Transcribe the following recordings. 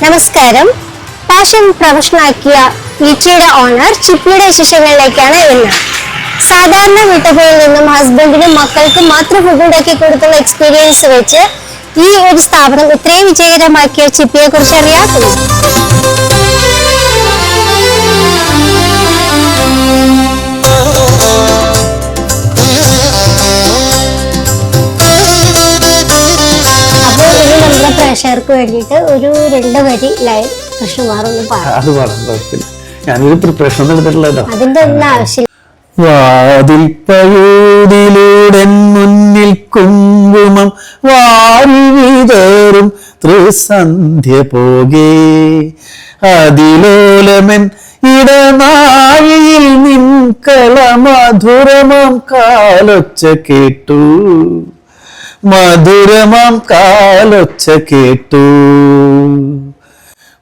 നമസ്കാരം. Passion പ്രൊഫഷണലാക്കിയ ഈച്ചയുടെ owner ചിപ്പിയുടെ വിശേഷങ്ങളിലേക്കാണ് ഇന്ന്. സാധാരണ വീട്ടമ്മയിൽ നിന്നും ഹസ്ബൻഡിനും മക്കൾക്കും മാത്രം ഫുഡ് ഉണ്ടാക്കി കൊടുത്തുള്ള എക്സ്പീരിയൻസ് വെച്ച് ഈ ഒരു സ്ഥാപനം ഇത്രയും വിജയകരമാക്കിയ ചിപ്പിയെ കുറിച്ച് അറിയാം. പ്രേക്ഷകർക്ക് വേണ്ടിയിട്ട് ഒരു 2 വരി ലൈൻ കൃഷ്ണകുമാറൊന്ന് പാടും. ഞാനൊരു പ്രിപ്പറേഷൻ നടത്തിട്ടുള്ളതോ, അതിന്റെ ഒന്നും ആവശ്യം. വാതിൽ പഴുതിലൂടെ മുന്നിൽ കുങ്കുമം വാരി വിതറും ത്രിസന്ധ്യ പോകേ, അതിലോലമൻ ഇടനാഴിയിൽ നിൻകള മധുരമാം കാലൊച്ച കേട്ടു, മധുരമാം കാലൊച്ച കേട്ടു.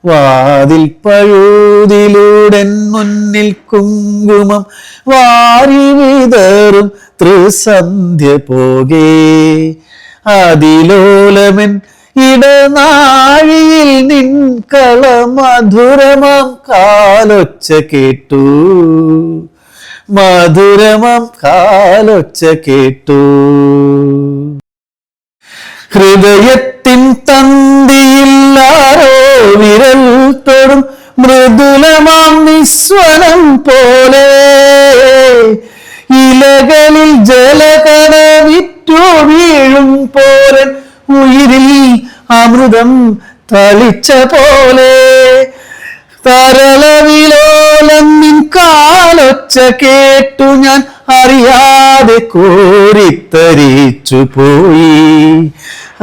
വാതിൽ പഴുതിലൂടെ മുന്നിൽ കുങ്കുമം വാരി വിതറും ത്രിസന്ധ്യ പോകേ, അതിലോലമൻ ഇടനാഴിയിൽ നിൻകള മധുരമാം കാലൊച്ച കേട്ടു, മധുരമാം കാലൊച്ച കേട്ടു. ഹൃദയത്തിൻ തന്തിയില്ലാരോ വിരൽ തൊടും മൃദുലമാം നിസ്വനം പോലെ, ഇലകളിൽ ജലകണ വിറ്റു വീഴും പോരൻ ഉയിരിൽ അമൃതം തളിച്ച പോലെ, തരളവിലോലം നിൻ കാലൊച്ച കേട്ടു ഞാൻ അറിയാതെ കോരിത്തരിച്ചു പോയി,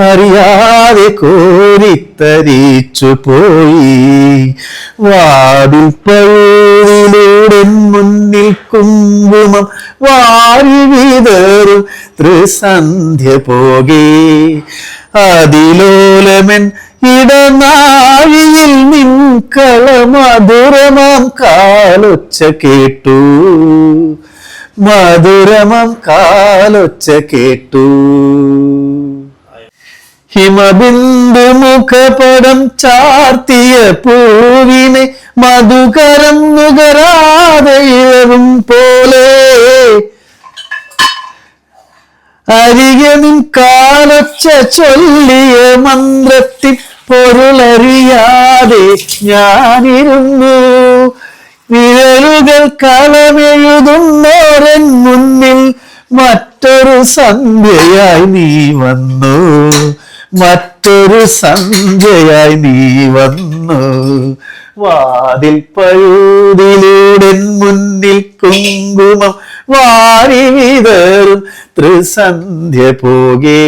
അറിയാതെ കോരിത്തരിച്ചു പോയി. വാതിൽ പഴുതിലൂടെ മുന്നിൽ കുങ്കുമം വാരി വിതറും ത്രിസന്ധ്യ പോകേ, അതിലോലമൻ ഇടനാഴിയിൽ നിൻകള മധുരമാം കാലൊച്ച കേട്ടു, മധുരമാം കാലൊച്ച കേട്ടു. ഹിമബിന്ദു മുഖപടം ചാർത്തിയ പൂവിനെ മധുകരം നുകരാതെ ഇഴവും പോലെ, അരികെ നിൻ കാലൊച്ച ചൊല്ലിയ മന്ത്രത്തിൽ പൊരുളറിയാതെ ഞാനിരുന്നു. വിരലുകൾ കളമെഴുതുന്നോരൻ മുന്നിൽ മറ്റൊരു സന്ധ്യയായി നീ വന്നു, മറ്റൊരു സന്ധ്യയായി നീ വന്നു. വാതിൽ പഴുതിലൂടെ മുന്നിൽ കുങ്കുമം വാരി വിതറും ത്രിസന്ധ്യ പോകേ,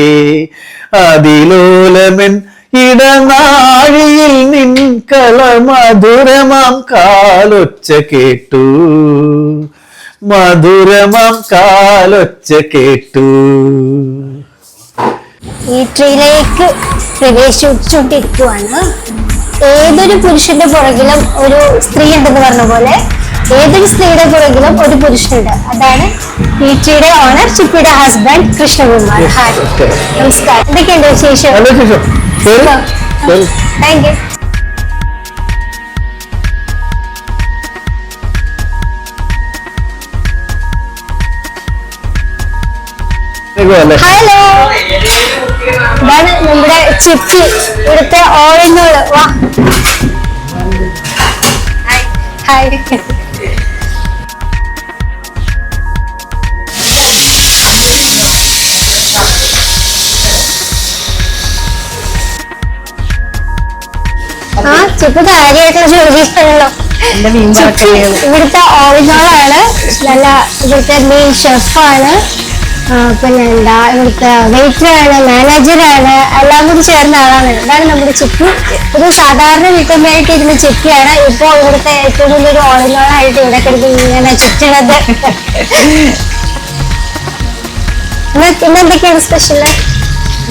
അതിലോലമൻ ഇടനാഴിയിൽ നിൻകള മധുരമാം കാലൊച്ച കേട്ടു, മധുരമാം കാലൊച്ച കേട്ടു. ഈ ട്രീയിലേക്ക് പ്രവേശിച്ചുകൊണ്ടിരിക്കുവാണ്. ഏതൊരു പുരുഷന്റെ പുറകിലും ഒരു സ്ത്രീ ഉണ്ടെന്ന് പറഞ്ഞ പോലെ ഏതൊരു സ്ത്രീയുടെ പുറകിലും ഒരു പുരുഷനുണ്ട്. അതാണ് ഈ ട്രീയുടെ ഓണർ ചിപ്പിയുടെ ഹസ്ബൻഡ് കൃഷ്ണകുമാർ. ഹായ്, നമസ്കാരം. എന്തൊക്കെയുണ്ട് വിശേഷം? Thank you. ഹലോ, ഇതാണ് നമ്മുടെ ചിപ്പി, ഇവിടുത്തെ ഓളിനോള്. വാ, ഹായ്. ആ, ചിപ്പ് കാര്യമായിട്ടുള്ള ജോലിയാണല്ലോ. ഇവിടുത്തെ ഓളിനോളാണ്, നല്ല ഇവിടുത്തെ മെയിൻ ഷെഫാണ്, പിന്നെ എന്താ ഇവിടുത്തെ വെയിറ്ററാണ്, മാനേജറാണ്, എല്ലാം കൂടി ചേർന്ന ആളാണ്. ഇതാണ് നമ്മുടെ ചിപ്പി. ഒരു സാധാരണ വീട്ടമ്മയായിട്ട് ഇരുന്ന ചിപ്പിയാണ് ഇപ്പൊ ഇവിടുത്തെ ഏറ്റവും വലിയൊരു ഓളിനോളായിട്ട് ഇവിടെ കിടന്ന് ഇങ്ങനെ ചുറ്റണത്. ഇന്ന് എന്തൊക്കെയാണ് സ്പെഷ്യല്?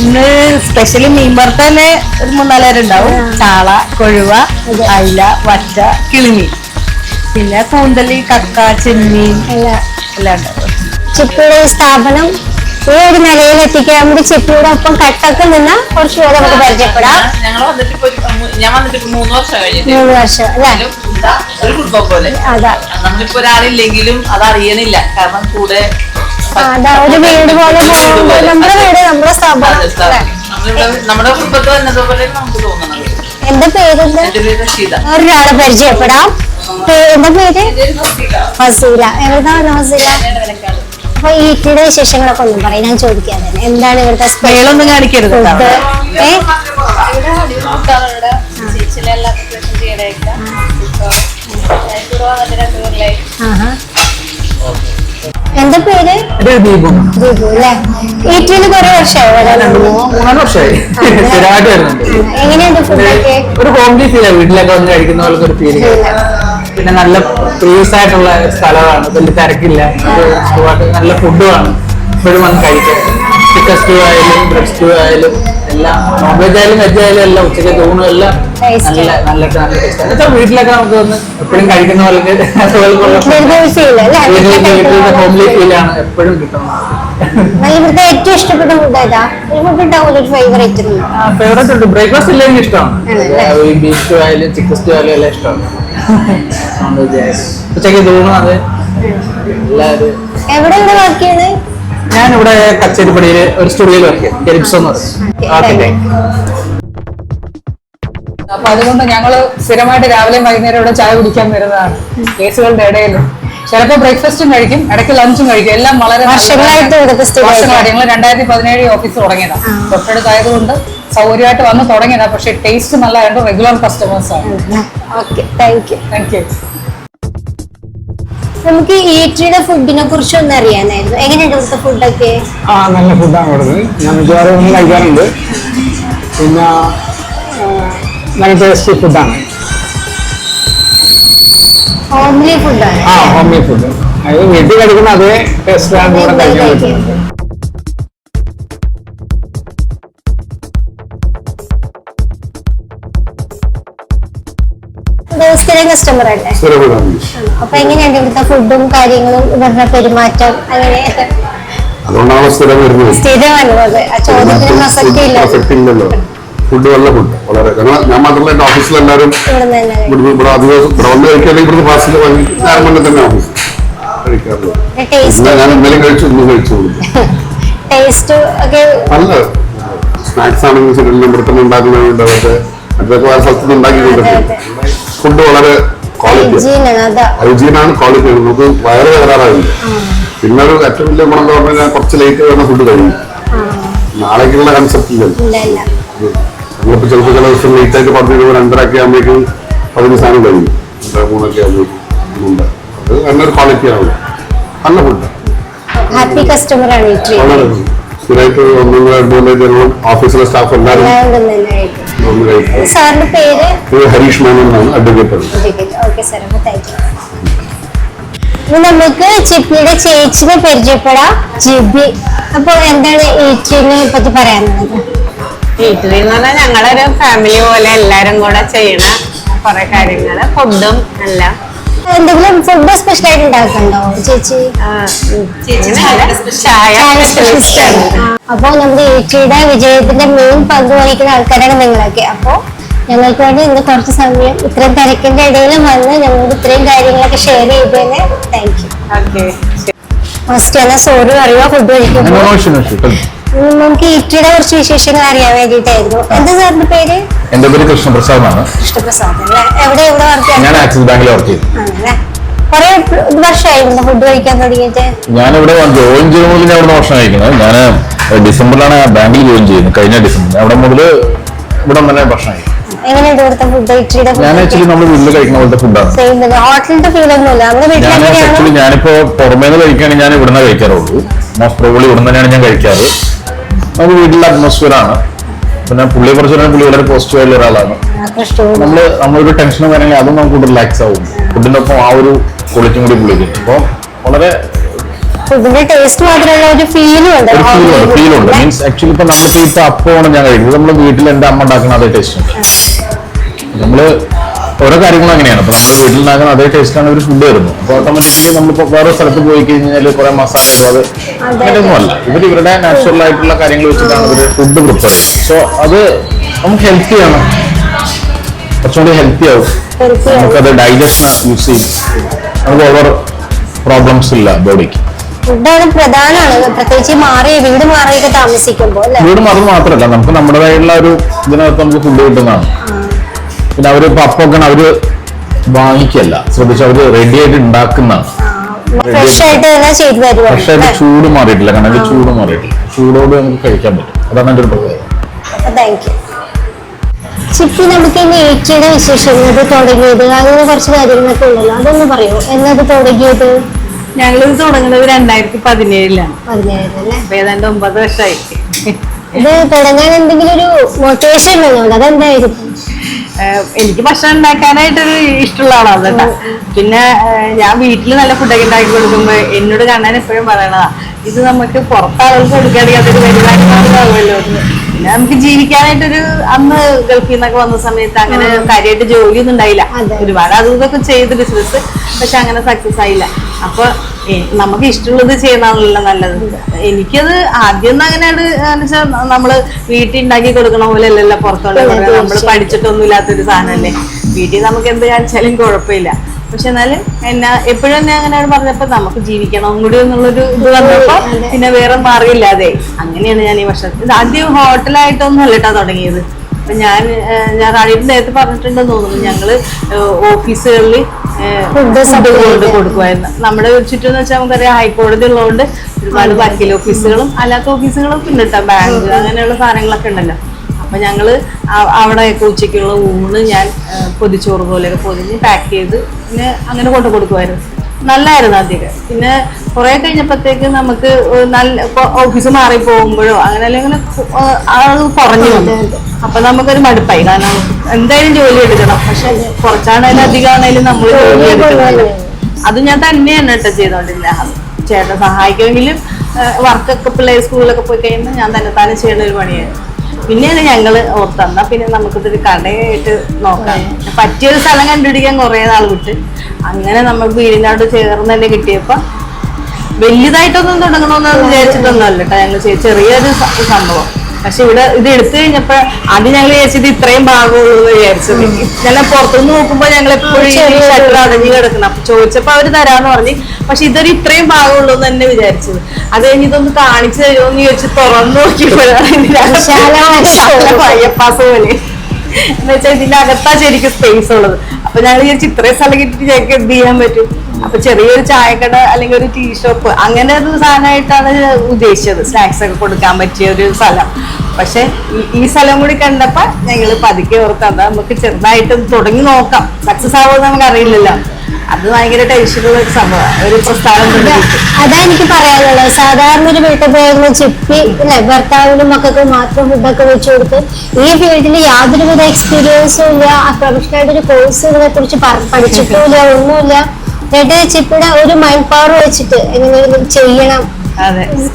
ഇന്ന് സ്പെഷ്യലി മീൻ വറുത്ത തന്നെ ഒരു 3-4 പേര് ഉണ്ടാവും. ചാള, കൊഴുവ, അയില, വറ്റ, കിളിമീൻ, പിന്നെ കൂന്തല്, കക്ക, ചെമ്മീൻ എല്ലാം ഉണ്ടാവും. ചിപ്പിയുടെ സ്ഥാപനം ഈ ഒരു നിലയിൽ എത്തിക്കാൻ നമ്മുടെ ചിപ്പിയുടെ ഒപ്പം കട്ടൊക്കെ നിന്ന് കുറച്ച് പേരെ നമുക്ക് പരിചയപ്പെടാം. ഞങ്ങൾ വന്നിട്ട് ഞാൻ വന്നിട്ട് 3 വർഷം കഴിഞ്ഞിട്ട് 3 വർഷം അല്ലെ? ഒരു കുടുംബം പോലെ. അതാ നമ്മളിപ്പോ ഒരാളില്ലെങ്കിലും അത് അറിയണില്ല, കാരണം കൂടെ അതാ ഒരു വീട് പോലെ പോകുമ്പോ നമ്മുടെ വീട് നമ്മുടെ സ്ഥാപനം. നമ്മുടെ കുടുംബത്ത് വന്നതുപോലെ നമുക്ക് തോന്നുന്നത്. എന്റെ പേരെന്താ? എന്റെ പേര് റഷീദ. ഒരാളെ പരിചയപ്പെടാം. എന്റെ പേര് ഫസീല. എവിടുന്നാണ് ഫസീല? അപ്പൊ ഈ ഈറ്റിയുടെ വിശേഷങ്ങളൊക്കെ ഒന്നും പറയാം, ഞാൻ ചോദിക്കാൻ തന്നെ. എന്താണ് ഇവിടുത്തെ സ്പെയിലൊന്നും കാണിക്കരുത്. എന്റെ പേര് ദീപു അല്ലെ? ഈറ്റിയിൽ കുറെ വർഷമായി. 3-4 വർഷമായി സ്ഥിരമായിട്ട് വരുന്നുണ്ട്. എങ്ങനെയുണ്ട് ഫുഡൊക്കെ? ഒരു ഹോംലി ഫീൽ ആണ്, വീട്ടിലൊക്കെ വന്ന് കഴിക്കുന്ന പോലത്തെ ഒരു ഫീലിംഗ്. പിന്നെ നല്ല പീസ് ആയിട്ടുള്ള സ്ഥലമാണ്, വലിയ തിരക്കില്ല, നല്ല ഫുഡുമാണ്. എപ്പോഴും വന്ന് കഴിക്കാം. ചിക്കൻ സ്റ്റൂ ആയാലും ബ്രെഡ് സ്റ്റൂ ആയാലും എല്ലാം, നോൺ വെജ് ആയാലും വെജ് ആയാലും എല്ലാം, ഉച്ചയ്ക്ക് തൂണും എല്ലാം നല്ല ടേസ്റ്റ്. വീട്ടിലൊക്കെ നമുക്ക് വന്ന് എപ്പോഴും കഴിക്കുന്ന പോലെ ഹോംലി ഫീലാണ് എപ്പോഴും കിട്ടുന്നത്. ഇവിടുത്തെ ഏറ്റവും ഇഷ്ടപ്പെട്ട ഫുഡ് ഏതാ? ഫേവറേറ്റ് ഫേവറേറ്റ് ഉണ്ട്. ബ്രേക്ക്ഫാസ്റ്റ് എല്ലാം ഇഷ്ടമാണ്. ബീഫ് സ്റ്റൂ ആയാലും ചിക്കൻ സ്റ്റൂ ആയാലും എല്ലാം ഇഷ്ടമാണ്. നോൺ വെജ് ആയാലും ഉച്ചയ്ക്ക് തൂണും അത് എല്ലാവരും. എവിടെ വർക്ക് ചെയ്ത്? ഞാനിവിടെ കച്ചേരിപ്പടിയില് ഒരു സ്റ്റുഡിയോയിൽ വർക്ക് ചെയ്യും, ടെലിപ്സോ എന്ന് പറയും. അപ്പൊ അതുകൊണ്ട് ഞങ്ങള് സ്ഥിരമായിട്ട് രാവിലെയും വൈകുന്നേരം ഇവിടെ ചായ കുടിക്കാൻ വരുന്നതാണ്. കേസുകളുടെ ഇടയിൽ ചിലപ്പോൾ ബ്രേക്ക്ഫാസ്റ്റും കഴിക്കും, ഇടയ്ക്ക് ലഞ്ചും കഴിക്കും. എല്ലാം വളരെ വർഷങ്ങളായിട്ട് ഞങ്ങൾ 2017 ഓഫീസ് തുടങ്ങിയതാണ്. തൊട്ടടുത്തായതുകൊണ്ട് സൗകര്യമായിട്ട് വന്ന് തുടങ്ങിയതാണ്. പക്ഷെ ടേസ്റ്റ് നല്ലതായിട്ട് റെഗുലർ കസ്റ്റമേഴ്സ് ആണ്. Thank you. നമുക്ക് ഈറ്റിയുടെ ഫുഡിനെ കുറിച്ച് ഒന്ന് അറിയാനായിരുന്നു. എങ്ങനെയുണ്ട് ഇവിടുത്തെ ഫുഡൊക്കെ? നല്ല ഫുഡാണ് ഇവിടുന്ന്. ഞാൻ മിക്കവാറും ഒന്നും കഴിക്കാറുണ്ട്. പിന്നെ നല്ല ടേസ്റ്റി ഫുഡാണ്. ഹോംലി ഫുഡാണ്. Homely food. അത് വീട്ടിൽ കഴിക്കുന്ന അതേ ടേസ്റ്റാണ് ഇവിടെ കഴിക്കാൻ പറ്റുന്നത്. സ്ഥിരം കസ്റ്റമർ അല്ലേ? അപ്പൊ എങ്ങനെയുണ്ട് ഇവിടുത്തെ ഫുഡും കാര്യങ്ങളും, ഇവരുടെ പെരുമാറ്റം? അങ്ങനെ അതുകൊണ്ടാണ് സ്ഥിരം വരുന്നത്. സ്ഥിരം അനുഭവം. ചോദ്യത്തിന് പ്രസക്തി ഇല്ലല്ലോ. ഫുഡ് നല്ല ഫുഡ് വളരെ. ഞാൻ മാത്രമല്ല എന്റെ ഓഫീസിൽ എല്ലാവരും ഇവിടെ അധികം ഇവിടെ വന്ന് കഴിക്കുകയാണെങ്കിൽ ഇവിടുത്തെ ഫാസ്റ്റിൽ നേരം കൊണ്ട് തന്നെ ഓഫീസ് കഴിക്കാറുള്ളത്. ഞാൻ എന്തെങ്കിലും കഴിച്ചു ഇന്ന് കഴിച്ചു ടേസ്റ്റ് ഒക്കെ നല്ല സ്നാക്സ് ആണെങ്കിൽ ശരി ഇവിടെ തന്നെ ഉണ്ടാക്കുന്നതുകൊണ്ട് അവർക്ക് മറ്റൊക്കെ വേറെ സ്ഥലത്തുനിന്ന് ഉണ്ടാക്കിക്കൊണ്ടിരിക്കും. ഫുഡ് വളരെ ഹൈജീനാണ്, ക്വാളിറ്റിയാണ്. നമുക്ക് വയറ് തകരാറാവില്ല. പിന്നെ ഒരു ഏറ്റവും വലിയ ഗുണം എന്ന് പറഞ്ഞാൽ കുറച്ച് ലേറ്റ് വരുന്ന ഫുഡ് കഴിയും. നാളേക്കുള്ള കൺസെപ്റ്റ് ഇല്ലല്ലോ. നമ്മളിപ്പോ ചിലപ്പോൾ ചില ദിവസം ലേറ്റ് ആയിട്ട് 2:30 ആകുമ്പോഴേക്കും 15 സാധനം കഴിയും. 3 ആകുമ്പോഴേക്കും അത് നല്ലൊരു ക്വാളിറ്റിയാണ്. നല്ല ഫുഡ്. ഹാപ്പി കസ്റ്റമർ ആണ്. വളരെ സ്ഥിരമായിട്ട് 1-2 ഓഫീസിലെ സ്റ്റാഫ് എല്ലാവരും സാറിന്റെ പേര്? ഹരീഷ് മേനോൻ എന്നാണ്, അഡ്വക്കേറ്റ്. നമുക്ക് ചിപ്പിയുടെ ചേച്ചിനെ പരിചയപ്പെടാം. ജിബി. അപ്പൊ എന്താണ് ഈറ്റിനെ പറ്റി പറയാനുള്ളത്? ഈറ്റിൽ എന്ന് പറഞ്ഞാൽ ഞങ്ങളൊരു ഫാമിലി പോലെ എല്ലാരും കൂടെ ചെയ്യണ കുറെ കാര്യങ്ങള്, ഫുഡും എല്ലാം. എന്തെങ്കിലും ഫുഡ് സ്പെഷ്യൽ ആയിട്ട് ഉണ്ടാക്കുന്നുണ്ടോ ചേച്ചി? അപ്പൊ നമ്മുടെ ഈറ്റിയുടെ വിജയത്തിന്റെ മെയിൻ പങ്ക് വഹിക്കുന്ന ആൾക്കാരാണ് നിങ്ങളൊക്കെ. അപ്പൊ ഞങ്ങൾക്ക് വേണ്ടി ഇന്ന് കുറച്ച് സമയം ഇത്രയും തിരക്കിന്റെ ഇടയിലും വന്ന് ഞങ്ങളോട് ഇത്രയും കാര്യങ്ങളൊക്കെ ഷെയർ ചെയ്തതിന് താങ്ക് യു. ഫസ്റ്റ് എന്നാ സോറി പറയുക, ഫുഡ് കഴിക്കുമ്പോൾ. നമുക്ക് ഈറ്റിയുടെ കുറച്ച് വിശേഷങ്ങൾ അറിയാൻ വേണ്ടിയിട്ടായിരുന്നു. എന്താ സാറിന്റെ പേര്? എന്റെ പേര് കൃഷ്ണപ്രസാദ് എന്നാണ്. കൃഷ്ണപ്രസാദ് അല്ലേ? എവിടെ വർക്ക് ചെയ്യുന്നത്? ഞാൻ ആക്സിസ് ബാങ്കിൽ വർക്ക് ചെയ്തു. കുറെ വർഷമായിരുന്നു ഫുഡ് കഴിക്കാൻ തുടങ്ങിയിട്ട്. ഞാനിവിടെ ജോയിൻ ചെയ്ത മുതൽ ഞാൻ ഇവിടെ ഭക്ഷണം കഴിക്കുന്നത്. ഞാൻ ഡിസംബറിലാണ് ബാങ്കിൽ ജോയിൻ ചെയ്യുന്നത്, കഴിഞ്ഞ ഡിസംബറിൽ. അവിടെ മുതൽ ഇവിടെ തന്നെ ഭക്ഷണം കഴിക്കും. എങ്ങനെയുണ്ട് ഇവിടുത്തെ ഫുഡ്? ഞാൻ ആക്ച്വലി നമ്മൾ വീട്ടിൽ കഴിക്കുന്ന പോലത്തെ ഫുഡാണ്. ഹോട്ടലിന്റെ ഫീൽ ഒന്നുമില്ല. ആക്ച്വലി ഞാനിപ്പോ പുറമേ നിന്ന് കഴിക്കുകയാണെങ്കിൽ ഞാൻ ഇവിടുന്ന് കഴിക്കാറുള്ളൂ. മോസ്റ്റ് പ്രോബബ്ലി ഇവിടെ തന്നെയാണ് ഞാൻ കഴിക്കാറ്. നമുക്ക് വീട്ടിലെ അറ്റ്മോസ്ഫിയർ ആണ്. പിന്നെ പുള്ളിയെ കുറിച്ച് പുള്ളി വളരെ പോസിറ്റീവ് ആയിട്ടുള്ള ഒരാളാണ്. നമ്മളൊരു ടെൻഷനും കാര്യങ്ങൾ അതും നമുക്ക് റിലാക്സ് ആവും. ഫുഡിന്റെ ഒപ്പം ആ ഒരു ക്വാളിറ്റി കൂടി പുള്ളിക്ക്. അപ്പൊ വളരെ ഫുഡിന്റെ ടേസ്റ്റ് മാത്രമല്ല ഒരു ഫീലുണ്ട്. മീൻസ് ആക്ച്വലി ഇപ്പൊ നമ്മളിപ്പോ അപ്പമാണ് ഞാൻ കഴിക്കുന്നത്. നമ്മള് വീട്ടിൽ എന്റെ അമ്മ ഉണ്ടാക്കുന്ന അതേ ടേസ്റ്റ് ഉണ്ട്. നമ്മള് ഓരോ കാര്യങ്ങളും അങ്ങനെയാണ്. അപ്പൊ നമ്മുടെ വീട്ടിലുണ്ടാക്കുന്ന അതേ ടേസ്റ്റാണ് ഒരു ഫുഡ് വരുന്നത്. അപ്പൊ ഓട്ടോമാറ്റിക്കലി നമ്മളിപ്പോ വേറെ സ്ഥലത്ത് പോയി കഴിഞ്ഞാൽ കുറെ മസാലകളും അത് അങ്ങനെയൊന്നും അല്ല. ഇവരുടെ നാച്ചുറൽ ആയിട്ടുള്ള കാര്യങ്ങൾ വെച്ചിട്ടാണ് ഇവര് ഫുഡ് പ്രിപ്പയർ ചെയ്യുന്നത്. സോ അത് നമുക്ക് ഹെൽത്തിയാണ്, കുറച്ചുകൂടി ഹെൽത്തി ആവും. നമുക്കത് ഡൈജഷൻ യൂസ് ചെയ്യും, നമുക്ക് ഓവർ പ്രോബ്ലംസ് ഇല്ല ബോഡിക്ക്. ഫുഡാണ് പ്രധാനമാണ്, പ്രത്യേകിച്ച് വീട് മാറിയൊക്കെ താമസിക്കുമ്പോൾ. വീട് മാറുന്നത് മാത്രമല്ല, നമുക്ക് നമ്മുടേതായിട്ടുള്ള ഒരു ഇതിനകത്ത് നമുക്ക് ഫുഡ് കിട്ടുന്നതാണ്. പിന്നെ അവര് പപ്പൊക്കെ അവര് വാങ്ങിക്കല്ല, ശ്രദ്ധിച്ചു, അവര് റെഡി ആയിട്ട് ഉണ്ടാക്കുന്നതാണ്. ഫ്രഷ് ആയിട്ട് തന്നെ ചെയ്തു തരുമോ? ഫ്രഷ് ആയിട്ട് ചൂട് മാറിയിട്ടില്ല, കാരണം ചൂട് മാറിയിട്ടില്ല, ചൂടോട് നമുക്ക് കഴിക്കാൻ പറ്റും. അതാണ് എൻ്റെ ഒരു പ്രത്യേകത. Thank you. ചിപ്പി, നമുക്ക് നേക്കിയുടെ വിശേഷങ്ങൾ തുടങ്ങിയത് അങ്ങനെ കുറച്ച് കാര്യങ്ങളൊക്കെ ഉണ്ടല്ലോ, അതൊന്ന് പറയോ? എന്നത് തുടങ്ങിയത്? ഞങ്ങളിത് തുടങ്ങുന്നത് 2017-ലാണ്. 17 അപ്പൊ ഏതാണ്ട് 9 വർഷമായി. ഇത് തുടങ്ങാൻ എന്തെങ്കിലും ഒരു മോട്ടിവേഷൻ ഉണ്ടോ? അതെന്തായിരുന്നു? എനിക്ക് ഭക്ഷണം ഉണ്ടാക്കാനായിട്ടൊരു ഇഷ്ടമുള്ള ആളാണ് കേട്ടോ. പിന്നെ ഞാൻ വീട്ടിൽ നല്ല ഫുഡൊക്കെ ഉണ്ടാക്കി കൊടുക്കുമ്പോ എന്നോട് കാണാൻ എപ്പോഴും പറയണതാ, ഇത് നമുക്ക് പുറത്താളുകൾക്ക് കൊടുക്കുകയാണെങ്കിൽ അതൊരു വരുമാനമാർഗ്ഗമാകുമല്ലോ. പിന്നെ നമുക്ക് ജീവിക്കാനായിട്ടൊരു, അന്ന് ഗൾഫിൽ നിന്നൊക്കെ വന്ന സമയത്ത് അങ്ങനെ കാര്യമായിട്ട് ജോലിയൊന്നും ഉണ്ടായില്ല. ഒരുപാട് അതും ഇതൊക്കെ ചെയ്ത് ബിസിനസ്, പക്ഷെ അങ്ങനെ സക്സസ് ആയില്ല. അപ്പൊ നമുക്ക് ഇഷ്ടമുള്ളത് ചെയ്യുന്നതാണല്ലോ നല്ലത്. എനിക്കത് ആദ്യം ഒന്നും അങ്ങനെയാണ് വെച്ചാൽ നമ്മള് വീട്ടിൽ ഉണ്ടാക്കി കൊടുക്കണ പോലെ അല്ലല്ലോ പുറത്തോട്ട്. നമ്മള് പഠിച്ചിട്ടൊന്നും ഇല്ലാത്തൊരു സാധനമല്ലേ, വീട്ടിൽ നമുക്ക് എന്ത് കാണിച്ചാലും കുഴപ്പമില്ല. പക്ഷെ എന്നാലും എപ്പോഴും എന്നെ അങ്ങനെയാണ് പറഞ്ഞപ്പോ നമുക്ക് ജീവിക്കണം കൂടി എന്നുള്ളൊരു ഇത് വന്നപ്പോ പിന്നെ വേറെ മാർഗമില്ലാതെ അങ്ങനെയാണ് ഞാൻ ഈ വർഷം. ഇത് ആദ്യം ഹോട്ടലായിട്ടൊന്നും അല്ലട്ടാ തുടങ്ങിയത്. അപ്പൊ ഞാൻ റാണിയുടെ നേരത്തെ പറഞ്ഞിട്ടുണ്ടെന്ന് തോന്നുന്നു, ഞങ്ങള് ഓഫീസുകളിൽ ഫുഡ് കൊണ്ട് കൊടുക്കുമായിരുന്നു. നമ്മുടെ ചുറ്റെന്ന് വെച്ചാൽ നമുക്കറിയാം ഹൈക്കോടതി ഉള്ളതുകൊണ്ട് ഒരുപാട് വക്കീൽ ഓഫീസുകളും അല്ലാത്ത ഓഫീസുകളും പിന്നെ ബാങ്ക് അങ്ങനെയുള്ള സാധനങ്ങളൊക്കെ ഉണ്ടല്ലോ. അപ്പൊ ഞങ്ങള് അവിടെയൊക്കെ ഉച്ചയ്ക്കുള്ള ഊണ് ഞാൻ പൊതിച്ചോറ് പോലെയൊക്കെ പൊതിഞ്ഞ് പാക്ക് ചെയ്ത് പിന്നെ അങ്ങനെ കൊണ്ടു കൊടുക്കുമായിരുന്നു. നല്ലായിരുന്നു ആദ്യമൊക്കെ. പിന്നെ കുറെ കഴിഞ്ഞപ്പോഴത്തേക്ക് നമുക്ക് നല്ല ഓഫീസ് മാറി പോകുമ്പോഴോ അങ്ങനെ അല്ലെങ്കിൽ ആള് കുറഞ്ഞു വന്നു. അപ്പൊ നമുക്കൊരു മടുപ്പായി, കാരണം എന്തായാലും ജോലി എടുക്കണം. പക്ഷെ കുറച്ചാണേലും അധികമാണേലും നമ്മൾ ജോലി എടുക്കണം. അത് ഞാൻ തന്നെയാണ് കേട്ടോ ചെയ്തോണ്ടിരുന്നത്. ചേട്ടൻ സഹായിക്കുമെങ്കിലും വർക്കൊക്കെ പിള്ളേർ സ്കൂളിലൊക്കെ പോയി കഴിയുമ്പോൾ ഞാൻ തന്നെ ചെയ്യുന്ന ഒരു പണിയായിരുന്നു. പിന്നെയാണ് ഞങ്ങള് ഓർത്തെന്നാ പിന്നെ നമുക്കിതൊരു കടയായിട്ട് നോക്കാം. പറ്റിയൊരു സ്ഥലം കണ്ടുപിടിക്കാൻ കുറെ നാൾ വിട്ട് അങ്ങനെ നമുക്ക് വീടിനോട് ചേർന്ന് തന്നെ കിട്ടിയപ്പോ വലിയതായിട്ടൊന്നും തുടങ്ങണമെന്ന് വിചാരിച്ചിട്ടൊന്നും അല്ല കേട്ടോ ഞങ്ങൾ ചെറിയൊരു സംഭവം. പക്ഷെ ഇവിടെ ഇത് എടുത്തു കഴിഞ്ഞപ്പോ ആദ്യം ഞങ്ങൾ വിചാരിച്ചത് ഇത്രയും ഭാഗമുള്ളൂ വിചാരിച്ചത്. ഞാൻ പുറത്തുനിന്ന് നോക്കുമ്പോ ഞങ്ങൾ എപ്പോഴും ഷട്ടർ അടഞ്ഞു കിടക്കണം. അപ്പൊ ചോദിച്ചപ്പോ അവര് തരാന്ന് പറഞ്ഞു. പക്ഷെ ഇതൊരു ഇത്രയും ഭാഗമുള്ളൂ എന്ന് തന്നെ വിചാരിച്ചത്. അത് കഴിഞ്ഞ് ഇതൊന്ന് കാണിച്ചു തരുമോന്ന് ചോദിച്ച് തുറന്നു നോക്കിയപ്പോഴാണ് അയ്യപ്പാസ് പോലെ എന്ന് വെച്ചാൽ ഇതിന്റെ അകത്താ ശരിക്കും സ്പേസ് ഉള്ളത്. അപ്പൊ ഞങ്ങൾ വിചാരിച്ചു ഇത്രയും സ്ഥലം കിട്ടിട്ട് ഞങ്ങൾക്ക് എന്ത് ചെയ്യാൻ പറ്റും. അപ്പൊ ചെറിയൊരു ചായക്കട അല്ലെങ്കിൽ ഒരു ടീ ഷോപ്പ് അങ്ങനെ ഒരു സാധനമായിട്ടാണ് ഉദ്ദേശിച്ചത്, സ്നാക്സ് ഒക്കെ കൊടുക്കാൻ പറ്റിയ ഒരു സ്ഥലം. പക്ഷെ ഈ സ്ഥലം കൂടി കണ്ടപ്പോ ഞങ്ങള് പതുക്കെ ഓർക്കാം നമുക്ക് ചെറുതായിട്ട് തുടങ്ങി നോക്കാം, സക്സസ് ആവുമെന്ന് നമുക്ക് അറിയില്ലല്ലോ. അത് ഭയങ്കര ടെൻഷനുള്ള ഒരു സംഭവമാണ്, ഒരു പ്രസ്ഥാനം. അതാ എനിക്ക് പറയാനുള്ളത്. സാധാരണ ഒരു വീട്ടിൽ പോയിരുന്ന ചിപ്പി അല്ലെ ഭർത്താവിനും മക്കൾക്ക് മാത്രം ഫുഡൊക്കെ വെച്ചു കൊടുത്ത് ഈ ഫീൽഡിൽ യാതൊരുവിധ എക്സ്പീരിയൻസും ഇല്ല, പ്രൊഫഷണലായിട്ട് ഒരു കോഴ്സ് ഇതിനെ കുറിച്ച് പഠിച്ചിട്ടില്ല, ഒന്നുമില്ല. എന്നിട്ട് ചിപ്പിയുടെ ഒരു മൈൻഡ് പവർ വെച്ചിട്ട് എങ്ങനെയെങ്കിലും ചെയ്യണം.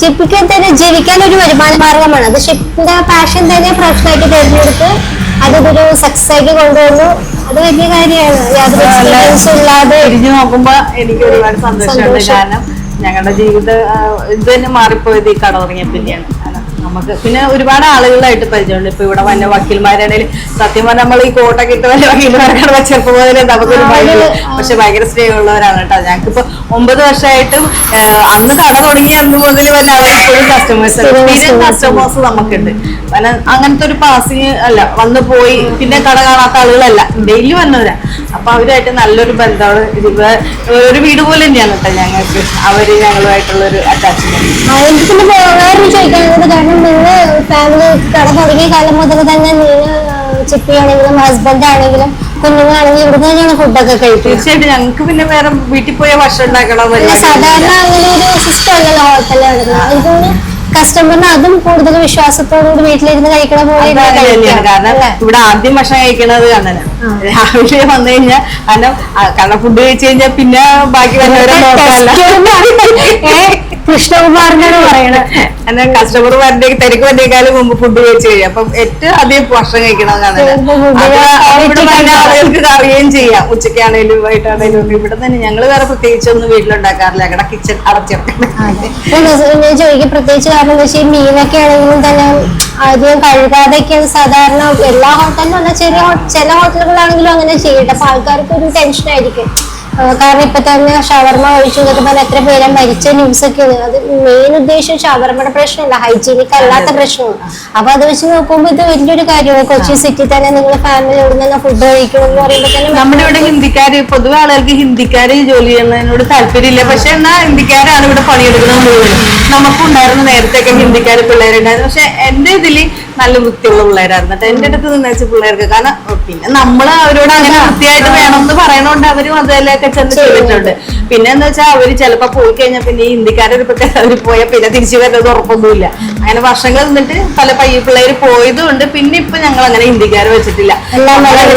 ചിപ്പിക്ക് തന്നെ ജീവിക്കാൻ ഒരു വരുമാന മാർഗമാണ്. അത് ചിപ്പിന്റെ പാഷൻ തന്നെ പ്രൊഫഷണലായിട്ട് തിരഞ്ഞെടുത്ത് അതൊരു സക്സസ് ആക്കി കൊണ്ടുവന്നു. അത് വലിയ കാര്യമാണ്. യാതൊരു എക്സ്പീരിയൻസും ഇല്ലാതെ തിരിഞ്ഞു നോക്കുമ്പോ എനിക്ക് ഒരുപാട് സന്തോഷമുണ്ട്. കാരണം ഞങ്ങളുടെ ജീവിതം ഇത് തന്നെ മാറിപ്പോയത് ഈ കട തുടങ്ങിയ പിന്നെയാണ്. നമുക്ക് പിന്നെ ഒരുപാട് ആളുകളായിട്ട് പരിചയമുണ്ട്. ഇപ്പൊ ഇവിടെ വന്ന വക്കീൽമാരാണെങ്കിലും സത്യം പറഞ്ഞാൽ നമ്മൾ ഈ കോട്ടൊക്കെ ഇട്ട് വല്ല വക്കീൽമാർക്കാണ് ചെറുപ്പം മുതലേ നമുക്കൊരു പക്ഷെ ഭയങ്കര സ്നേഹമുള്ളവരാണ് കേട്ടോ. ഞങ്ങൾക്കിപ്പോ 9 വർഷമായിട്ടും അന്ന് കട തുടങ്ങിയ അന്ന് മുതൽ വല്ല അവരിപ്പോഴും കസ്റ്റമേഴ്സ് നമുക്കുണ്ട്. കാരണം അങ്ങനത്തെ ഒരു പാസിങ് അല്ല, വന്നു പോയി പിന്നെ കട കാണാത്ത ആളുകളല്ല, ഡെയിലി വന്നവരാ. അപ്പൊ അവരുമായിട്ട് നല്ലൊരു ബന്ധമാണ്. ഒരു വീട് പോലെ തന്നെയാണ് കേട്ടോ ഞങ്ങൾക്ക് ഞങ്ങളുമായിട്ടുള്ള ഒരു അറ്റാച്ച്മെന്റ്. വേറൊരു ചോദിക്കാനുള്ളത്, കാരണം നിങ്ങൾ ഫാമിലി കട തുടങ്ങിയ കാലം മുതൽ തന്നെ നിങ്ങൾ ചിപ്പിയാണെങ്കിലും ഹസ്ബൻഡ് ആണെങ്കിലും കുഞ്ഞുങ്ങളാണെങ്കിലും ഇവിടുന്ന് തന്നെയാണ് ഫുഡൊക്കെ കഴിക്കും? തീർച്ചയായിട്ടും ഞങ്ങൾക്ക് പിന്നെ വേറെ വീട്ടിൽ പോയ ഭക്ഷണം ഉണ്ടാക്കണം. സാധാരണ അങ്ങനെ ഒരു സിസ്റ്റം അല്ലല്ലോ ഹോട്ടലിൽ. അതുകൊണ്ട് കസ്റ്റമറിന് അതും കൂടുതൽ വിശ്വാസത്തോടുകൂടി വീട്ടിലിരുന്ന് കഴിക്കണ പോലെ. കാരണം ഇവിടെ ആദ്യം ഭക്ഷണം കഴിക്കണത് കണ്ണന രാവിലെ വന്നു കഴിഞ്ഞാൽ, കാരണം ഫുഡ് കഴിച്ചു കഴിഞ്ഞാൽ പിന്നെ ബാക്കി വന്നവരെ നോക്കാനല്ല. കൃഷ്ണകുമാറിനോട് പറയണത്. എന്നാ കസ്റ്റമർ തിരക്ക് വന്നേക്കാളും മുമ്പ് ഫുഡ് കഴിച്ച് കഴിയും. അപ്പം ഏറ്റവും അധികം ഭക്ഷണം കഴിക്കണമെന്നാണ് ആളുകൾക്ക് അറിയുകയും ചെയ്യാം. ഉച്ചയ്ക്കാണേലും വൈകിട്ടാണേലും ഇവിടെ തന്നെ ഞങ്ങൾ വേറെ പ്രത്യേകിച്ച് ഒന്നും വീട്ടിലുണ്ടാക്കാറില്ല. ഞങ്ങളുടെ കിച്ചൺ അടച്ചിട്ടുണ്ട്. ഞാൻ ചോദിക്കും പ്രത്യേകിച്ച് കാരണം എന്താ വെച്ചാൽ മീനൊക്കെ ആണെങ്കിലും തന്നെ അധികം കഴുകാതെയൊക്കെയാണ് സാധാരണ എല്ലാ ഹോട്ടലിലും അല്ല, ചില ഹോട്ടലുകളാണെങ്കിലും അങ്ങനെ ചെയ്യട്ടെ. അപ്പൊ ആൾക്കാർക്ക് ഒരു ടെൻഷൻ ആയിരിക്കും. കാരണം ഇപ്പൊ തന്നെ ഷവർമ കഴിച്ചു എന്നൊക്കെ പറഞ്ഞാൽ എത്ര പേരെ മരിച്ച ന്യൂസ് ഒക്കെയാണ്. അത് മെയിൻ ഉദ്ദേശം ഷവർമയുടെ പ്രശ്നമല്ല, ഹൈജീനിക് അല്ലാത്ത പ്രശ്നമാണ്. അപ്പൊ അത് വെച്ച് നോക്കുമ്പോൾ ഇത് വലിയൊരു കാര്യമാണ്. കൊച്ചി സിറ്റി തന്നെ നിങ്ങൾ ഫാമിലി ഇവിടെ നിന്ന് ഫുഡ് കഴിക്കണം എന്ന് പറയുമ്പോൾ തന്നെ നമ്മുടെ ഇവിടെ ഹിന്ദിക്കാര് പൊതുവെ ആളുകൾക്ക് ഹിന്ദിക്കാര് ജോലി ചെയ്യുന്നതിനോട് താല്പര്യമില്ല. പക്ഷെ എന്നാൽ ഹിന്ദിക്കാരാണ് ഇവിടെ പണിയെടുക്കുന്നത് മുഴുവൻ. നമുക്കുണ്ടായിരുന്നു നേരത്തെയൊക്കെ ഹിന്ദിക്കാര് പിള്ളേരുണ്ടായിരുന്നു. പക്ഷെ എന്റെ ഇതില് നല്ല വൃത്തിയുള്ള പിള്ളേരായിരുന്നു കേട്ടോ എന്റെ അടുത്ത് നിന്ന് വെച്ച പിള്ളേർക്ക്. കാരണം പിന്നെ നമ്മൾ അവരോട് അങ്ങനെ വൃത്തിയായിട്ട് വേണമെന്ന് പറയണോണ്ട് അവരും അതിലൊക്കെ ചെന്ന് ചെയ്തിട്ടുണ്ട്. പിന്നെ എന്താ വെച്ചാൽ അവര് ചിലപ്പോ പോയി കഴിഞ്ഞാൽ പിന്നെ ഈ ഹിന്ദിക്കാരുടെ അവര് പോയാൽ പിന്നെ തിരിച്ചു വരുന്നത് ഉറപ്പൊന്നുമില്ല. അങ്ങനെ വർഷങ്ങൾ നിന്നിട്ട് പല പയ്യ പിള്ളേര് പോയതുകൊണ്ട് പിന്നെ ഇപ്പൊ ഞങ്ങൾ അങ്ങനെ ഹിന്ദിക്കാരെ വെച്ചിട്ടില്ല.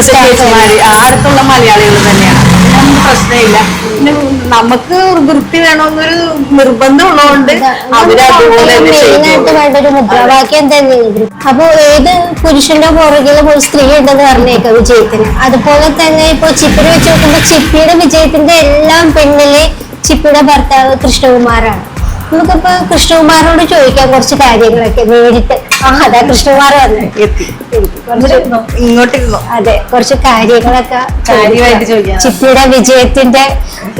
ചേച്ചിമാര് അടുത്തുള്ള മലയാളികൾ തന്നെയാണ്. നമുക്ക് പ്രശ്നമില്ല. പിന്നെ നമുക്ക് വൃത്തി വേണമെന്നൊരു നിർബന്ധം ഉള്ളതുകൊണ്ട് അവര് അതുപോലെ വേണ്ടൊരു മുദ്രാവാക്യം തന്നെ. അപ്പൊ ഏത് പുരുഷന്റെ പുറകിലും ഒരു സ്ത്രീ ഉണ്ടെന്ന് പറഞ്ഞേക്കാം വിജയത്തിന്. അതുപോലെ തന്നെ ഇപ്പൊ ചിപ്പിനെ വെച്ച് നോക്കുമ്പോ ചിപ്പിയുടെ വിജയത്തിന്റെ എല്ലാം പിന്നില് ചിപ്പിയുടെ ഭർത്താവ് കൃഷ്ണകുമാറാണ്. നമുക്കിപ്പോ കൃഷ്ണകുമാറിനോട് ചോദിക്കാം കുറച്ച് കാര്യങ്ങളൊക്കെ നേരിട്ട്. അതാ കൃഷ്ണകുമാർ വന്നു ഇങ്ങോട്ടിരുന്നു. അതെ, കുറച്ച് കാര്യങ്ങളൊക്കെ കാര്യമായിട്ട് ചോദിക്കാം. ചിപ്പിയുടെ വിജയത്തിന്റെ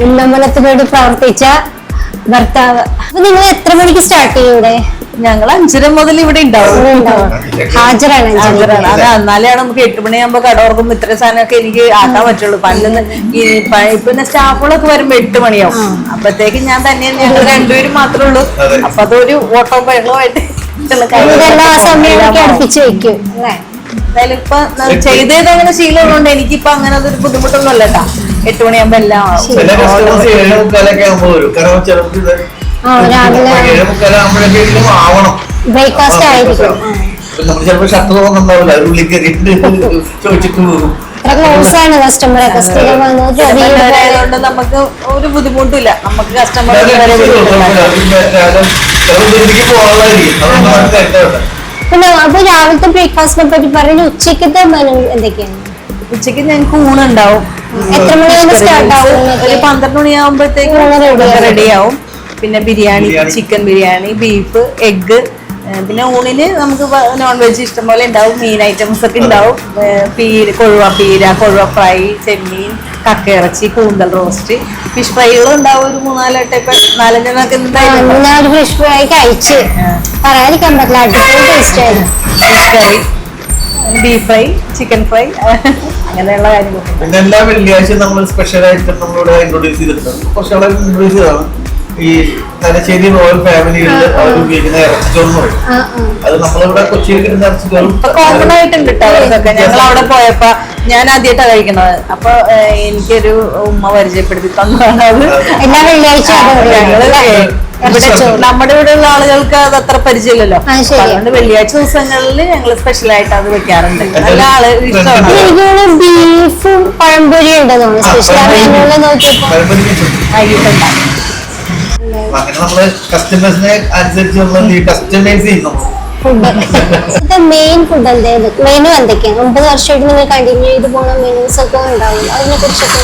ഉന്നമനത്തിന് വേണ്ടി പ്രവർത്തിച്ച ഭർത്താവ്. അപ്പൊ നിങ്ങൾ എത്ര മണിക്ക് സ്റ്റാർട്ട് ചെയ്യൂടെ? ഞങ്ങൾ 5:30 മുതൽ ഇവിടെ ഉണ്ടാവും. ഹാജരാണ്. അതെ, എന്നാലാണ് നമുക്ക് 8 മണിയാകുമ്പോ കട തുറക്കുമ്പോ ഇത്ര സാധനമൊക്കെ എനിക്ക് ആക്കാൻ പറ്റുള്ളൂ. പണ്ടൊന്ന് ഈ പിന്നെ സ്റ്റാഫുകളൊക്കെ വരുമ്പോ 8 മണിയാവും. അപ്പത്തേക്ക് ഞാൻ തന്നെ ഞങ്ങൾ രണ്ടുപേരും മാത്രമേ ഉള്ളൂ. അപ്പൊ അതൊരു ഓട്ടോ വെള്ളമായിട്ട് അടുപ്പിച്ച് വെക്കും അല്ലേ? എന്തായാലും ഇപ്പൊ ചെയ്തത് അങ്ങനെ ശീലമുള്ളതുകൊണ്ട് എനിക്കിപ്പൊ അങ്ങനെ അതൊരു ബുദ്ധിമുട്ടൊന്നും അല്ല കേട്ടാ. 8 മണിയാകുമ്പോ എല്ലാം ആവും. ബ്രേക്ക്ഫാസ്റ്റ് ആയിരിക്കും. ആയതുകൊണ്ട് നമുക്ക് ഒരു ബുദ്ധിമുട്ടില്ല. നമുക്ക് കസ്റ്റമർ പിന്നെ അപ്പൊ രാവിലത്തെ ബ്രേക്ക്ഫാസ്റ്റിനെ പറ്റി പറഞ്ഞു. ഉച്ചക്കത്തെ മെനു എന്തൊക്കെയാണ്? ഉച്ചക്ക് ഞങ്ങൾക്ക് ഊണുണ്ടാവും. എത്ര മണിയാണ് സ്റ്റാർട്ട് ആവും? ഒരു 12 മണിയാകുമ്പോഴത്തേക്ക് റെഡിയാവും. പിന്നെ biryani, chicken biryani, beef, egg. പിന്നെ ഊണിന് നമുക്ക് നോൺ വെജ് ഇഷ്ടംപോലെ ഉണ്ടാവും. മീൻ ഐറ്റംസ് ഒക്കെ ഉണ്ടാവും. കൊഴുവ പീര, കൊഴുവ ഫ്രൈ, ചെമ്മീൻ, കക്കയിറച്ചി, കൂന്തൽ റോസ്റ്റ്, ഫിഷ് ഫ്രൈകളും ഉണ്ടാവും. ഒരു 4-5 എന്തായാലും ഫിഷ് ഫ്രൈ കഴിച്ച് പറയാതിരിക്കാൻ പറ്റില്ല. അടിപൊളി ടേസ്റ്റ് ആയിരുന്നു. Fish curry, beef fry, chicken fry, അങ്ങനെയുള്ള കാര്യങ്ങൾ. പിന്നെ എല്ലാ വെള്ളിയാഴ്ച നമ്മൾ സ്പെഷ്യൽ ആയിട്ട് നമ്മളിവിടെ ഇൻട്രൊഡ്യൂസ് ചെയ്തിട്ടുണ്ട്. കുറച്ചാളെ ഇൻട്രൊഡ്യൂസ് ചെയ്തതാണ്. ഈ തലശ്ശേരി റോയൽ ഫാമിലികളിൽ അവർ ഉപയോഗിക്കുന്ന ഇറച്ചിച്ചോറ് പറയും. അത് നമ്മളിവിടെ കൊച്ചിയിൽ കിട്ടുന്ന ഇറച്ചിച്ചോറും കോമൺ ആയിട്ടുണ്ട് കേട്ടോ അവർക്കൊക്കെ. ഞങ്ങൾ അവിടെ പോയപ്പോ ഞാൻ ആദ്യമായിട്ടാണ് കഴിക്കണത്. അപ്പൊ എനിക്കൊരു ഉമ്മ പരിചയപ്പെടുത്തി തന്നതാണ് അത്. എല്ലാ വെള്ളിയാഴ്ച നമ്മുടെ ഇവിടെ ഉള്ള ആളുകൾക്ക് അത് അത്ര പരിചയമില്ലല്ലോ. അതുകൊണ്ട് വെള്ളിയാഴ്ച ദിവസങ്ങളിൽ ഞങ്ങൾ സ്പെഷ്യൽ ആയിട്ട് അത് വെക്കാറുണ്ട്. നല്ല ആള് ഇഷ്ടമാണ്. ബീഫും പഴംപൊരി ഉണ്ടെന്നോ സ്പെഷ്യൽ നോക്കിയപ്പോ വൈകിട്ടുണ്ടാവും. അങ്ങനെ നമ്മള് കസ്റ്റമേഴ്സിനെ അനുസരിച്ച് കസ്റ്റമൈസ് ചെയ്യുന്നു. Main food എന്തായത്? മെനു എന്തൊക്കെയാണ്? 9 വർഷമായിട്ട് നിങ്ങൾ കണ്ടിന്യൂ ചെയ്ത് പോണ മെനൂസ് ഒക്കെ ഉണ്ടാവും. അതിനെ കുറിച്ചൊക്കെ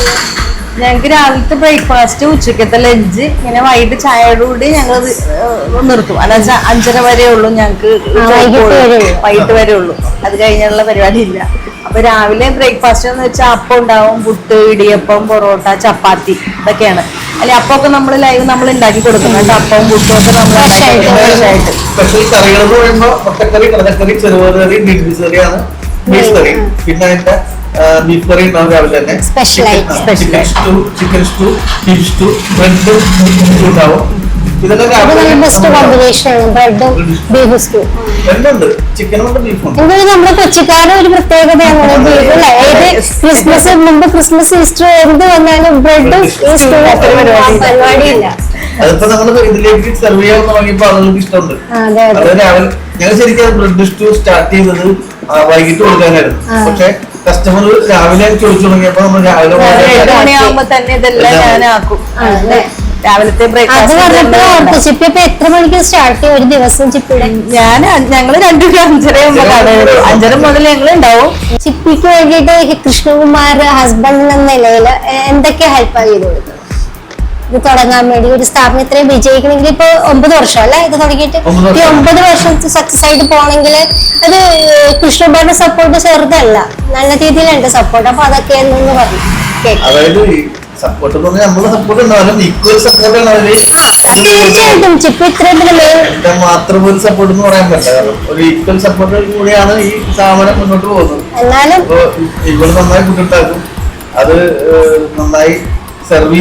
ഞങ്ങൾക്ക് രാവിലത്തെ ബ്രേക്ക്ഫാസ്റ്റ്, ഉച്ചക്കത്തെ ലഞ്ച്, പിന്നെ വൈകിട്ട് ചായയോട് കൂടി ഞങ്ങൾ നിർത്തും. അല്ല 5:30 വരെ ഉള്ളൂ ഞങ്ങൾക്ക്. വൈകിട്ട് വരെ ഉള്ളൂ. അത് കഴിഞ്ഞുള്ള പരിപാടി ഇല്ല. അപ്പൊ രാവിലെ ബ്രേക്ക്ഫാസ്റ്റ് എന്ന് വെച്ചാൽ അപ്പം ഉണ്ടാവും. പുട്ട്, ഇടിയപ്പം, പൊറോട്ട, ചപ്പാത്തി, ഇതൊക്കെയാണ്. അല്ലെ അപ്പൊക്കെ നമ്മൾ ലൈവ് നമ്മൾ ഉണ്ടാക്കി കൊടുക്കുന്നുണ്ട്. അപ്പവും പുട്ടും ഒക്കെ നമ്മൾ ഫ്രഷായിട്ട്. സ്പെഷ്യൽ കറികൾ എന്ന് പറയുമ്പോൾ മുട്ടക്കറി, കടലക്കറി, ചെറുപയർ കറി, ബീഫ് പീസ് കറിയാണ് ബീഫ് കറി. പിന്നെ അതിന്റെ ബീഫ് കറി ഉണ്ടാവും രാവിലെ തന്നെ. ചിക്കൻ സ്റ്റൂ, ബീഫ് സ്റ്റൂ, ബ്രെഡും ഉണ്ടാവും. ഇതൊക്കെ രണ്ടുണ്ട്, ചിക്കനുണ്ട് ബീഫുണ്ട്. നമ്മുടെ കൊച്ചിക്കാരുടെ ഒരു പ്രത്യേകതയാണ് ബീഫ് അല്ലേ? ക്രിസ്മസ് മുമ്പ് ക്രിസ്മസ്, ഈസ്റ്റർ എന്ത് വന്നാലും ബ്രെഡും ഈസ്റ്ററും പരിപാടിയില്ല. അതിപ്പോ നമ്മൾ ഇതിലേക്ക് സെർവ് ചെയ്യാൻ തുടങ്ങിയപ്പോ ആളുകൾക്ക് ഇഷ്ടമുണ്ട്. അത് രാവിലെ ഞങ്ങൾ ശരിക്കും ബ്രെഡ് സ്റ്റൂ സ്റ്റാർട്ട് ചെയ്തത് വൈകിട്ട് കൊടുക്കാനായിരുന്നു. പക്ഷെ കസ്റ്റമർ രാവിലെ ചോദിച്ചു തുടങ്ങിയപ്പോ നമ്മൾ രാവിലെ മണിയാകുമ്പോ തന്നെ ഇതെല്ലാം ഞാൻ ആക്കും. രാവിലത്തെ അത് പറഞ്ഞപ്പോ ബ്രേക്ക്ഫാസ്റ്റ് ചിപ്പി ഇപ്പൊ എത്ര മണിക്ക് സ്റ്റാർട്ട് ചെയ്യും ഒരു ദിവസം ചിപ്പിയുടെ? ഞങ്ങള് 2:30 5:30 മുതൽ ഞങ്ങൾ ഉണ്ടാവും. ചിപ്പിക്ക് വേണ്ടിയിട്ട് കൃഷ്ണകുമാർ ഹസ്ബൻഡ് എന്ന നിലയിൽ എന്തൊക്കെ ഹെൽപ്പ് ചെയ്തു കൊടുക്കും ഇത് തുടങ്ങാൻ വേണ്ടി? ഒരു സ്ഥാപനം ഇത്രയും വിജയിക്കണമെങ്കിൽ ഇപ്പൊ 9 വർഷം അല്ലെ ഇത് തുടങ്ങിയിട്ട്, ഈ 9 വർഷം സക്സസ് ആയിട്ട് പോണെങ്കിൽ അത് കൃഷ്ണകുമാറിന്റെ സപ്പോർട്ട് ചെറുതല്ല, നല്ല രീതിയിലുണ്ട് സപ്പോർട്ട്. അപ്പൊ അതൊക്കെ എന്ന് പറഞ്ഞു കേൾക്കാം. അതായത് സപ്പോർട്ട് പറഞ്ഞാൽ നമ്മള് സപ്പോർട്ട് ഉണ്ടാവും, ഈക്വൽ സപ്പോർട്ടാണ് അവര്. തീർച്ചയായിട്ടും ചിപ്പി ഇത്രയും എന്റെ മാത്രം ഒരു സപ്പോർട്ട് എന്ന് പറയാൻ പറ്റില്ല, കാരണം ഒരു ഈക്വൽ സപ്പോർട്ട് കൂടിയാണ് ഈ സ്ഥാപനം മുന്നോട്ട് പോകുന്നത്. എന്നാലും അപ്പൊ ഇവിടെ നന്നായി ഫുഡ് ഉണ്ടാക്കും, അത് നന്നായി സെർവ്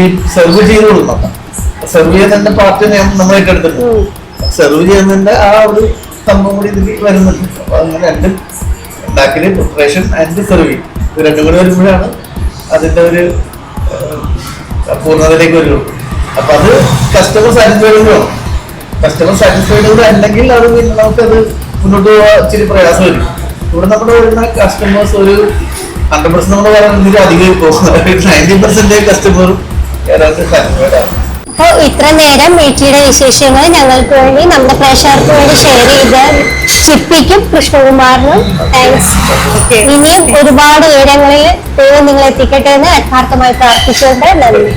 ചെയ്ത് കൊടുക്കണം. സെർവ് ചെയ്യുന്നതിന്റെ പാർട്ടി നമ്മൾ ഏറ്റെടുത്തിട്ടുണ്ട്. സെർവ് ചെയ്യുന്നതിന്റെ ആ ഒരു സംഭവം കൂടി ഇതിൽ വരുന്നുണ്ട്. അപ്പൊ അങ്ങനെ രണ്ടും ഉണ്ടാക്കല്, പ്രിപ്പറേഷൻ ആൻഡ് സെർവിങ്, ഇത് രണ്ടും കൂടി വരുമ്പോഴാണ് അതിന്റെ ഒരു പൂർണ്ണതയിലേക്ക് വരുള്ളൂ. അപ്പൊ അത് കസ്റ്റമർ സാറ്റിസ്ഫൈഡ് വേണം. കസ്റ്റമർ സാറ്റിസ്ഫൈഡ് കൂടെ അല്ലെങ്കിൽ അത് പിന്നെ നമുക്കത് മുന്നോട്ട് പോകാൻ ഇച്ചിരി പ്രയാസം വരും. ഇവിടെ നമ്മുടെ വരുന്ന കസ്റ്റമേഴ്സ് ഒരു 100% നമ്മൾ പറയുന്നത് അധികം 90% കസ്റ്റമറും സാറ്റിസ്ഫൈഡ് ആണ്. അപ്പൊ ഇത്ര നേരം മേറ്റിയുടെ വിശേഷങ്ങൾ ഞങ്ങൾക്ക് വേണ്ടി നമ്മുടെ പ്രേക്ഷകർക്ക് വേണ്ടി ഷെയർ ചെയ്ത ചിപ്പിക്കും കൃഷ്ണകുമാറിനും താങ്ക്സ്. ഇനിയും ഒരുപാട് ഉയരങ്ങളിൽ ദൈവം നിങ്ങളെ എത്തിക്കട്ടെ എന്ന് ആത്മാർത്ഥമായി പ്രാർത്ഥിച്ചുകൊണ്ട് നന്ദി.